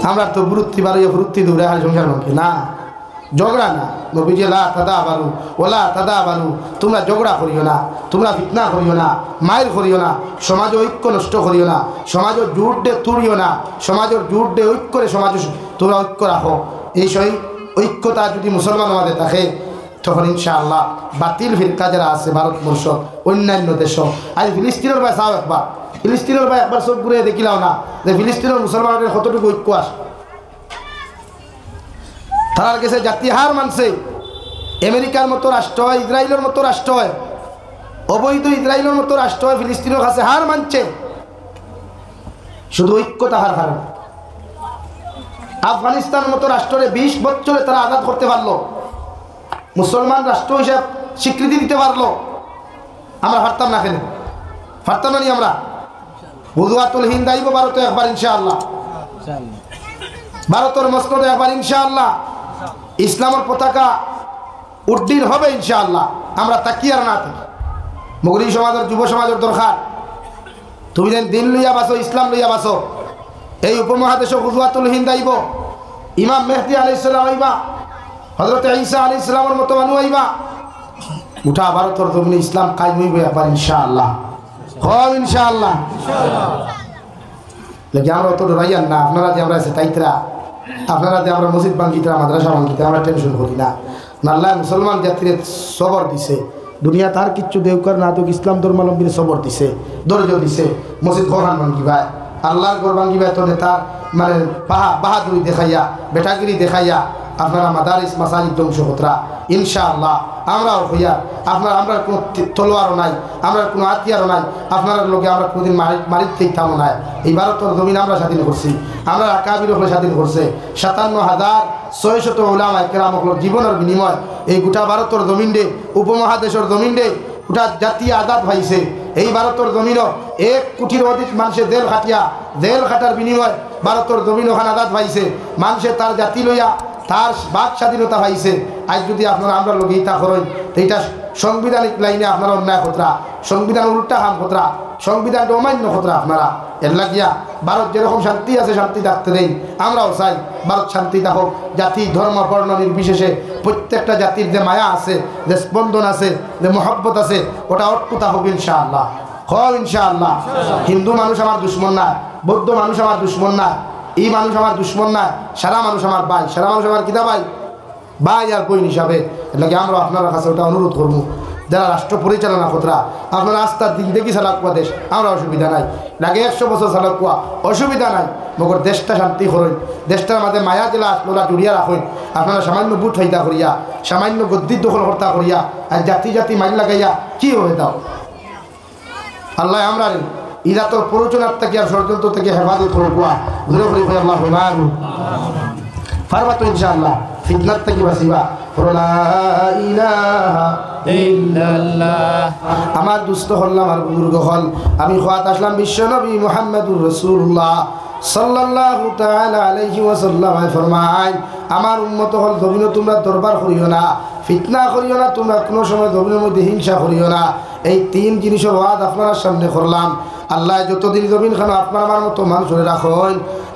আমরা তো বৃত্তি বাড়িয়ে বৃত্তি দৌড়ে হারি সংসার ভাঙি না, ঝগড়া না। নবীজি লা তাদাবারু ওয়ালা তাদাবারু, তোমরা ঝগড়া করিও না, তোমরা ফিতনা করিও না, মাইর করিও না, সমাজ ঐক্য নষ্ট করিও না, সমাজের জোর দে তুলিও না, সমাজের জোর দে ঐক্য করে সমাজ তোমরা ঐক্য রাখো। এই সেই ঐক্যতা যদি মুসলমান আমাদের থাকে তখন ইনশাআল্লাহ বাতিল ফিরকা যারা আছে ভারতবর্ষ অন্যান্য দেশ, আজ ফিলিস্তিনের ভাই চাও একবার, ফিলিস্তিনের ভাই একবার চোখ ঘুরে দেখিলাও না যে ফিলিস্তিনের মুসলমানদের কতটুকু ঐক্য আসে। তার কাছে জাতি হার মানছে, আমেরিকার মতো রাষ্ট্র হয়, ইসরায়েলের মতো রাষ্ট্র হয়, অবৈধ ইসরায়েলের মতো রাষ্ট্র হয়, ফিলিস্তিনের কাছে হার মানছে শুধু ঐক্যতা হার কারণ। আফগানিস্তান মতো রাষ্ট্রে 20 বছরে তারা আজাদ করতে পারলো, মুসলমান রাষ্ট্র হিসাবে স্বীকৃতি দিতে পারলো। আমরা পারতাম না, কেন পারতাম না? আমরা গুজরাতুল হিন্দ আইব ভারতে একবার ইনশাআল্লাহ, ভারতের মসনদে একবার ইনশাআল্লাহ ইসলামের পতাকা উড্ডীন হবে ইনশাআল্লাহ। আমরা তাকিয়ে আর না থাকি। মুগরি সমাজের যুব সমাজের দরকার, তুমি যেন দিন লইয়া বাসো, ইসলাম লইয়া বাসো। এই উপমহাদেশে গুজরাতুল হিন্দ আইব, ইমাম মেহদি আলাইহিস সালাম আইবা, হযরত ঈসা আলাইহিস সালামের মতো মানুষ আইবা, উঠা ভারতের জমিনে ইসলাম কায়েম হইবে একবার ইনশাআল্লাহ। হয় ইনশাআল্লাহ। লেগে আমরা অত ডরাইয়ান না। আপনারা যে আমরা আছে তাইতরা, আপনারা যে আমরা মসজিদ ভাঙ্গিতরা, মাদ্রাসা ভাঙ্গিতে আমরা টেনশন করি না। আল্লাহ মুসলমান জাতির সবর দিছে, দুনিয়া তার কিচ্ছু দেউকার না তো ইসলাম ধর্মাবলম্বীর সবর দিছে, ধৈর্য দিছে। মসজিদ কোরআন ভাঙ্গিবায়, আল্লাহর ঘর ভাঙ্গিবায় তো নেতার মানে বাহাদুরি দেখাইয়া, বেটাগিরি দেখাইয়া আপনারা মাদারিস মাসাজিদ ধ্বংস হতরা ইনশাআল্লাহ। আমরাও হইয়া আমরা কোনো তলোয়ারও নাই, আমরা কোনো হাতিয়ারও নাই, আপনার লোকে আমরা কোনোদিন মারিতেই থামো নাই। এই ভারতের জমিন আমরা স্বাধীন করছি, আমরা আকাবির হলে স্বাধীন করছে। 57,600 উলামায়ে কেরামের জীবনের বিনিময় এই গোটা ভারতের জমিন দে, উপমহাদেশের জমিন দে গোটা জাতি আজাদ পাইছে। এই ভারতের জমিনও 1 কোটির অধিক মানুষের জেল খাটার বিনিময় ভারতের জমিন ওখানে আজাদ পাইছে। মানুষে তার জাতি লইয়া তার বাক স্বাধীনতা পাইছে। আজ যদি আপনারা আমরা লোক ইতা করেন তো এইটা সাংবিধানিক লাইনে আপনারা অন্যায় খতরা, সংবিধান উল্টা হাম খতরা, সংবিধানটা অমান্য খতরা আপনারা। এর লাগিয়া ভারত যেরকম শান্তি আছে শান্তি থাকতে দেই, আমরাও চাই ভারত শান্তি থাকুক। জাতি ধর্ম বর্ণ নির্বিশেষে প্রত্যেকটা জাতির যে মায়া আছে, যে স্পন্দন আছে, যে মহব্বত আছে, ওটা অটুট হোক ইনশাআল্লাহ। হয় ইনশাআল্লাহ। হিন্দু মানুষ আমার দুশ্মন না, বৌদ্ধ মানুষ আমার দুশ্মন না, এই মানুষ আমার দুশ্মন না, সারা মানুষ আমার ভাই, সারা মানুষ আমার কিতা ভাই আর বইন হিসাবে। এটাকে আমরা আপনার কাছে ওটা অনুরোধ করবো, যারা রাষ্ট্র পরিচালনা খতরা আপনার আস্থার দিন দেখি চালাকুয়া দেশ, আমরা অসুবিধা নাই, লাগে 100 বছর চালাকুয়া অসুবিধা নাই, মগর দেশটা শান্তি করেন, দেশটার মাঝে মায়া জেলা আসলোরা জুড়িয়া রাখেন। আপনারা সামান্য বুট হইতা করিয়া, সামান্য গদ্দির দখল হর্তা করিয়া আর জাতি জাতি মাইল লাগাইয়া কি হয়ে দাও। আল্লাহ আমরা ইরা তো প্ররোচনার থেকে আর ষড়যন্ত্র থেকে হেফাজত করবো, ঘুরে ঘুরে করে আল্লাহ পারবা তো ইনশাআল্লাহ। ফিতনার থেকে বাঁচিবা। আমার দুস্থ হল, আমার বুজুর্গ হল, আমি খোয়াত আসলাম বিশ্বনবী মুহাম্মদুর রাসূলুল্লাহ সাল্লাল্লাহু তাআলা আলাইহি ওয়াসাল্লাম ফরমায়, আমার উম্মত হল জমিনে তোমরা দরবার করিও না, ফিতনা করিও না, তোমরা কোনো সময় জমিনের মধ্যে হিংসা করিও না। এই 3 জিনিসের ওয়াদ আপনার সামনে করলাম। আল্লাহ যতদিন জমিন খানো আপনার আমার মতো মানুষ ধরে রাখেন,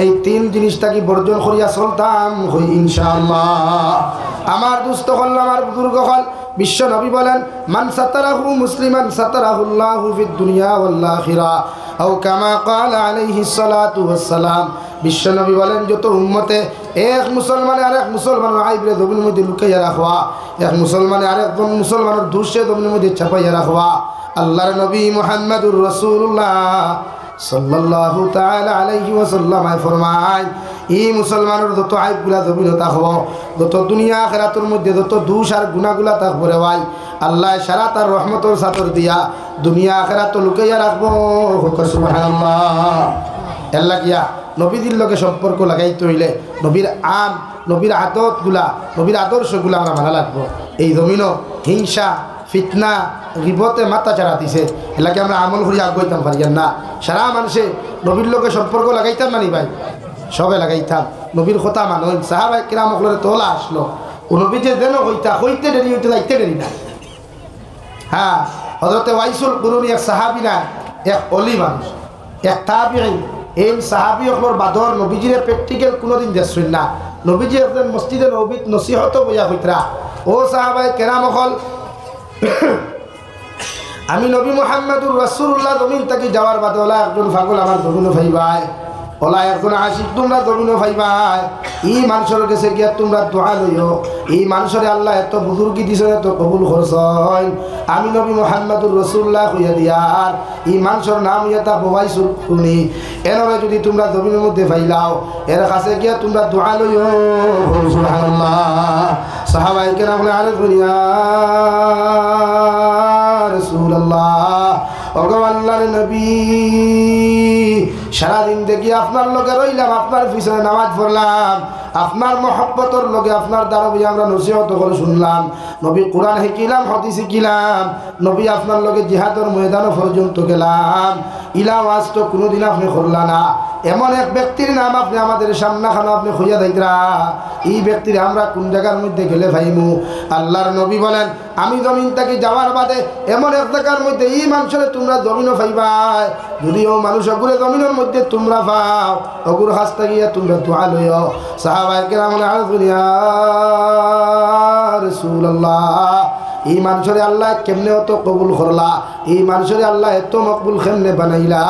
এই 3 জিনিসটাকে বর্জন করিয়া চলতাম হই ইনশাআল্লাহ। আমার দুস্থ হল, আমার বুজুর্গ হল, বিশ্ব নবী বলেন, মান সাতারাহু মুসলিমান সাতারাহুল্লাহু ফিদ দুনিয়া ওয়াল আখিরা আও কামা ক্বালা আলাইহিস সালাতু ওয়াস সালাম। বিশ্ব নবী বলেন, যত উম্মতে এক মুসলমানে আরেক মুসলমানের আইবরে জমিনের মধ্যে লুকাইয়া রাখবা, এক মুসলমানে আরেকজন মুসলমানের দুর্শে জমিনের মধ্যে ছাপাইয়া রাখবা। আল্লাহর নবী মুহাম্মদুর রাসূলুল্লাহ সাল্লাল্লাহু তাআলা আলাইহি ওয়াসাল্লাম ফরমায়, এই মুসলমানের যত আইবগুলা জমিনে থাকব, যত দুনিয়া আখিরাতের মধ্যে যত দোষ আর গুনাহগুলা থাকব রে ভাই, আল্লাহ সারা তার রহমতের চাদর দিয়া দুনিয়া আখিরাত লুকাইয়া রাখবো। সুবহানাল্লাহ। এর লাগিয়া নবীদের লগে সম্পর্ক লাগাইতে হইলে নবীর আদতগুলা, নবীর আদর্শগুলা আমরা মানা লাগবো। এই জমিনও হিংসা ফিতনা গিবতে মাথা চাড়া দিছে, এলাকে আমরা আমল করি আগাইতাম পারি না। সারা মানুষে নবীর লোকে সম্পর্ক লাগাইতাম মানি ভাই, সবে লাগাইতাম। নবীর কথা মানুষ সাহাবায়ে কিরামকলরে তোলা আসলো, ও নবী যে যেন হইতে দেরি হইতে যাইতে দেরি না। হ্যাঁ, হযরতে ওয়াইসুল কুরুনি এক সাহাবী না, এক অলি মানুষ, এক তাবিঈ, এই সাহাবি অকলর বাদর নবীজিরে প্র্যাকটিক্যাল কোনোদিন দেখছেন না। নবীজি একজন মসজিদে নবীত নসিহত বইয়া হইতরা, ও সাহাবায়ে কেরাম অকল আমি নবী মুহাম্মদুর রাসূলুল্লাহ জমিন থেকে যাওয়ার বাদে ওলা একজন পাগল আমার জমিন ভাইবাই, ওলা একজন আশিক তোমরা জমিন ভাইবাই। এই মানুষের কাছে গিয়া তোমরা দোয়া লইও, এই মানুষের আল্লাহ এত বুজুর্গি দিছেন, এত কবুল করছেন। আমি নবী মুহাম্মদুর রাসূলুল্লাহ হইয়া দিয়ার এই মানুষের নাম হইয়া তা বওয়াইসুল কুরনি। এনরে যদি তোমরা জমিনের মধ্যে পাইলাও, এর কাছে গিয়া তোমরা দোয়া লইও। সুবহানাল্লাহ। সাহাবায়ে কেরাম বলে আরে দুনিয়া রাসূলুল্লাহ, ওগো আল্লাহর নবী, সারাদিন দেখি আপনার লগে রইলাম, আপনার পিছনে নামাজ পড়লাম, আপনার মহব্বতর লগে আপনার দ্বারা আমরা নসিহত করে শুনলাম, নবী কোরআন শিখিলাম, হাদিস শিখিলাম, নবী আপনার লগে জিহাদের ময়দানও পর্যন্ত গেলাম, ইলা ওয়াজ তো কোনোদিন আপনি করলা না। এমন এক ব্যক্তির নাম আপনি আমাদের সামনাখানো আপনি খুঁজা দিতরা, এই ব্যক্তির আমরা কোন জায়গার মধ্যে গেলে ভাইমু? আল্লাহর নবী বলেন আমি জমিন থেকে যাওয়ার বাদে এমন এক জায়গার মধ্যে এই মানুষের তোমরা জমিনও পাইবাই, যদিও মানুষ অগুরে জমিনের মধ্যে তোমরা পাও, অগুর হাস থাকিয়া তোমরা দোয়া লইও। সাহাবায়ে কেরাম ইয়া রাসূলুল্লাহ, এই মানুষের আল্লাহ কেমনে অত কবুল করলা, এই মানুষের আল্লাহ এত মকবুল কেমনে বানাইলা?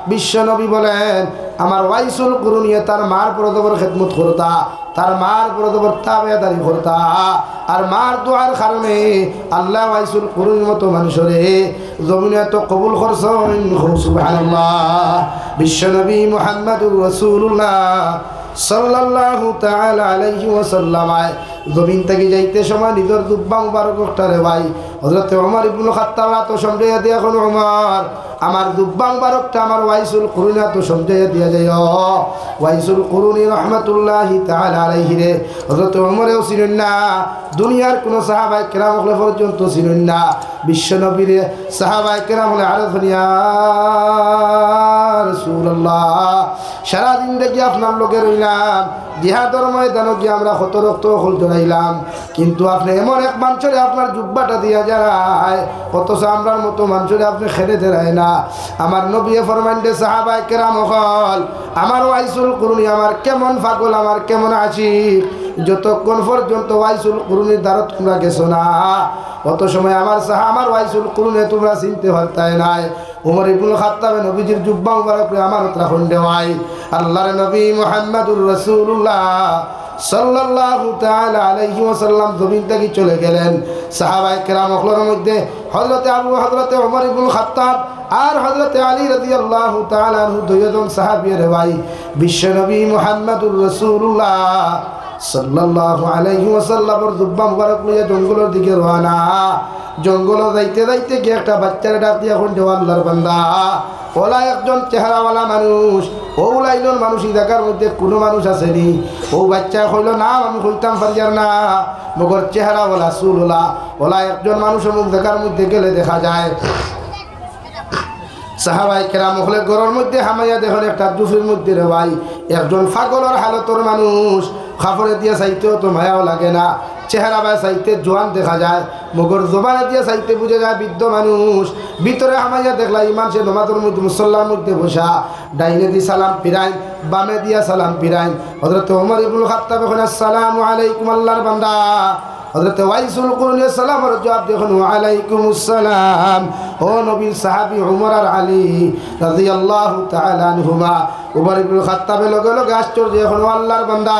বিশ্ব নবী বলেন আমার ওয়াইসুল কুরুনিয়ে তার মার প্রদবর খেদমত করতা, তার মার প্রদবর তাবেদারি করতা, আর মার দোয়ার কারণে আল্লাহ ওয়াইসুল কুরুনির মতো মানুষরে জমিনে এত কবুল করছেন। সুবহানাল্লাহ। বিশ্ব নবী মুহাম্মদুর রাসূলুল্লাহ সাল্লাল্লাহু তাআলা আলাইহি ওয়াসাল্লাম জমিন থেকে যাইতে সময় নিজের দুব্বা মুবারক ওঠারে ভাই হযরত ওমর ইবনে খাত্তাব তো সমঝাইয়া দিয়া, এখন ওমর আমার দুব্বা মুবারকটা আমার ওয়াইসুল কুরুনি তো সমঝাইয়া দিয়া যাইও। ওয়াইসুল কুরুনি রাহমাতুল্লাহি তাআলা আলাইহি রে হযরত ওমরেও চিনেন না, দুনিয়ার কোন সাহাবায়ে কেরাম পর্যন্ত চিনেন না। বিশ্ব নবীর সাহাবায়ে কেরাম হলে আরো দুনিয়া রাসূলুল্লাহ, সারাদিন দেখি আপনার লোকে রইলাম, জিহাদের ময়দানে গিয়ে আমরা কত রক্ত হল জড়াইলাম, কিন্তু আপনি এমন এক মানুষের আপনার জুব্বাটা দিয়া যায়, অথচ আমরার মতো মানুষের আপনি খেলে দেয় না। আমার নবী ফরমান দে সাহাবায়ে কেরাম হল আমার ওয়াইসুল কুরুনি আমার কেমন পাগল, আমার কেমন আশিক, যতক্ষণ পর্যন্ত ওয়াইসুল কুরুনির দ্বারা তোমরা গেছো না, অত সময় আমার ওয়াইসুল কুরুনি তোমরা চিনতে পারতাই নাই। ওমর ইবনে খাত্তাব নবীজির জুব্বা মুবারক আমার উত্তরাখণ্ড ভাই আল্লাহর নবী মুহাম্মদুর রাসূলুল্লাহ সাল্লাল্লাহু তাআলা আলাইহি ওয়াসাল্লাম জমিন থেকে চলে গেলেন। সাহাবায়ে কেরাম ওগুলোর মধ্যে হযরতে আবু হযরতে ওমর ইবনে খাত্তাব আর হযরতে আলী রাদিয়াল্লাহু তাআলা আনহু দুইজন সাহাবী রে ভাই বিশ্ব নবী মুহাম্মদুর রাসূলুল্লাহ সাল্লাল্লাহু আলাইহি ওয়াসাল্লামের জুব্বা মুবারক নিয়ে জঙ্গলের দিকে রওনা। জঙ্গলে যাইতে যাইতে গিয়ে একটা বাচ্চারে ডাক দিয়ে এখন আল্লাহর বান্দা, ওলা একজন চেহারাওয়ালা মানুষ, ও লাইনের মানুষ এই জায়গার মধ্যে কোনো মানুষ আসেনি। ও বাচ্চা কইল না আমি কইতাম পারিয়ার না, মগর চেহারাওয়ালা চুলওয়ালা ওলা একজন মানুষ অমুক জায়গার মধ্যে গেলে দেখা যায়। সাহাবায়ে কেরাম হলে ঘরের মধ্যে হামাইয়া দেখুন একটা জুফির মধ্যে রে ভাই একজন পাগলের হালতর মানুষ, খাফরে দিয়ে চাইতেও তো মায়াও লাগে না, চেহারা বা চাইতে জোয়ান দেখা যায়, মগর জবানে দিয়ে চাইতে বুঝে যায় বৃদ্ধ মানুষ। ভিতরে হামাইয়া দেখলা ইমান সে নমাজের মধ্যে মুসল্লার মধ্যে বসা, ডাইনে দি সালাম ফিরাইন, বামে দিয়া সালাম ফিরাইন। হযরত ওমর ইবনে খাত্তাব এখন আসসালামু আলাইকুম আল্লাহর বান্দা, হযরত ওয়াইসুল কুরনি সালামের জবাব দেখুন ওয়া আলাইকুমুস সালাম। ও নবীর সাহাবী ওমর আর আলী রাদিয়াল্লাহু তাআলা আনহুমা, ওমর ইবনে খাত্তাবের লগে লগে আশ্চর্য এখন আল্লাহর বান্দা,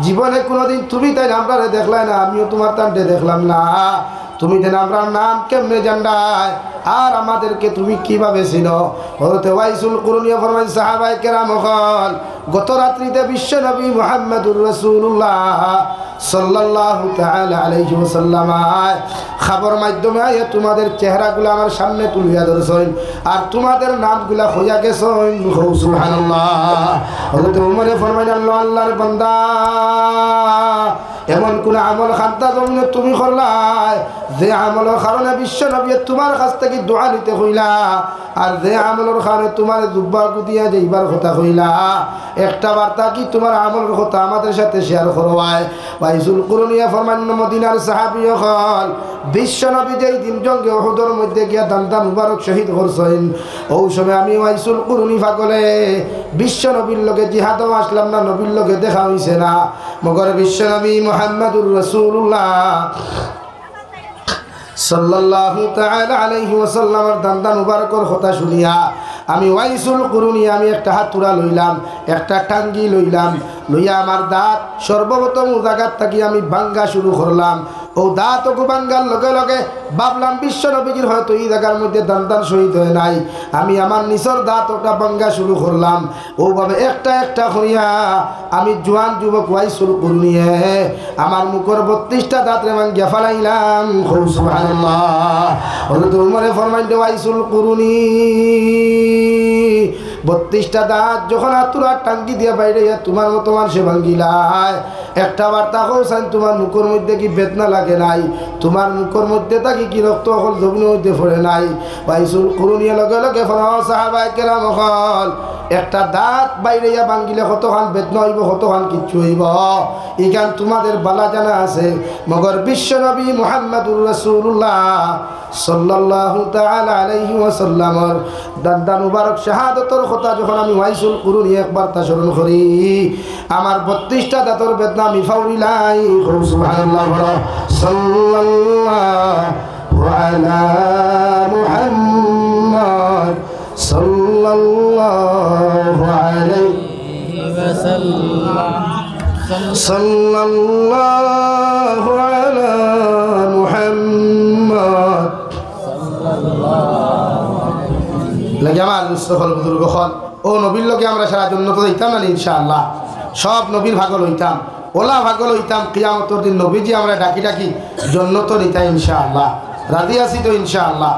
জীবনে কোনোদিন তুমি তাই আমরা দেখলাই না, আমিও তোমার তান্ডে দেখলাম না, তুমি যেন আমরা নাম কেমনে জানডায় আর আমাদেরকে তুমি কিভাবে চিনো? হযরত ওয়াইসুল কুরনি ফরমায় সাহাবায়ে কেরাম হল গত রাত্রিতে বিশ্ব নবী মুহাম্মদুর রাসূলুল্লাহ সাল্লাল্লাহু তাআলা আলাইহি ওয়াসাল্লাম খবর মাধ্যমে তোমাদের চেহারাগুলো আমার সামনে তুলিয়া ধরছেন আর তোমাদের নামগুলা হইয়া গেছেন। সুবহানাল্লাহ। হযরত ওমর ফরমায় আল্লাহর বান্দা, এমন কোন আমল খান্তা জমিনে তুমি করলাই যে আমলের কারণে বিশ্ব নবী তোমার কাছ থেকে দোয়া নিতে হইলা আর যে আমলের কারণে তোমার দুব্বা গুদিয়া যাইবার কথা হইলা একটা বার্তা কি তোমার আমলের কথা আমাদের সাথে শেয়ার করবায় ওয়াইসুল কুরুনিয়া ফরমান মদিনার সাহাবী হল বিশ্ব নবী যেই দিন জঙ্গে উহুদের মধ্যে গিয়া দান্দা মুবারক শহীদ করছেন ওই সময় আমি ওয়াইসুল কুরুনি পাগলে বিশ্ব নবীর লগে জিহাদও আসলাম না নবীর লগে দেখা হইছে না মগর বিশ্ব নবী মুহাম্মদুর রাসূলুল্লাহ সাল্লাল্লাহু তাআলা আলাইহি ওয়াসাল্লামের দান্দা মুবারকর কথা শুনিয়া আমি ওয়াইসুল কুরুনি আমি একটা হাতুড়া লইলাম একটা টাঙ্গি লইলাম লইয়া আমার দাঁত সর্বপ্রথম জায়গার থাকি আমি ভাঙ্গা শুরু করলাম ও দাঁত ওকে ভাঙ্গার লগে লগে ভাবলাম বিশ্ব নবীজির হয়তো এই জায়গার মধ্যে দান্দান শহীদ হয়ে নাই আমি আমার নিচর দাঁত ওটা ভাঙ্গা শুরু করলাম ওভাবে একটা একটা করিয়া আমি জোয়ান যুবক ওয়াইসুল কুরুনি আমার মুখের 32টা দাঁতরে ভাঙ্গিয়া ফেলাইলাম সুবহানাল্লাহ হযরত উমরে ফরমাইতে ওয়াইসুল কুরুনি 32টা দাঁত যখন আতুরা টাঙ্গি দিয়া বাইরে তোমার মতো মানুষে ভাঙ্গিলায় একটা বার্তা কৌসান তোমার মুখের মধ্যে কি বেদনা লাগে নাই তোমার মুখের মধ্যে থাকি কি রক্ত অকল জমিনের মধ্যে পড়ে নাই ওয়াইসুল কুরুনিয়া লগে লগে সাহাবায়ে কেরাম হল একটা দাঁত বাইরে ভাঙ্গিলে কতখান বেদনা হইব কতখান কিচ্ছু হইব এখান তোমাদের বালা জানা আছে মগর বিশ্ব নবী মুহাম্মদুর রাসূলুল্লাহ সাল্লাল্লাহু তাআলা আলাইহি ওয়াসাল্লামের দান্দা মুবারক শাহাদাতের কথা যখন আমি ওয়াইসুল কুরুনি একবার তা স্মরণ করি আমার 32টা দাঁতের বেদনা আমি ফাউরিলাই সুবহানাল্লাহ সাল্লাল্লাহু আলা মুহাম্মদ সাল্লাল্লাহু আলাইহি ওয়াসাল্লাম সাল্লাল্লাহু আলা মুহাম্মদ লাগে আমার মুস্তফার বুজুর্গ হল ও নবীর লগে আমরা সারা জন্য তো দিতাম না ইনশাআল্লাহ সব নবীর ভাগল হইতাম ওলা ভাগল হইতাম কিয়ামতের দিন নবীজি আমরা ডাকি ডাকি জন্য তো নিতাম ইনশাআল্লাহ রাজি আছি তো ইনশাআল্লাহ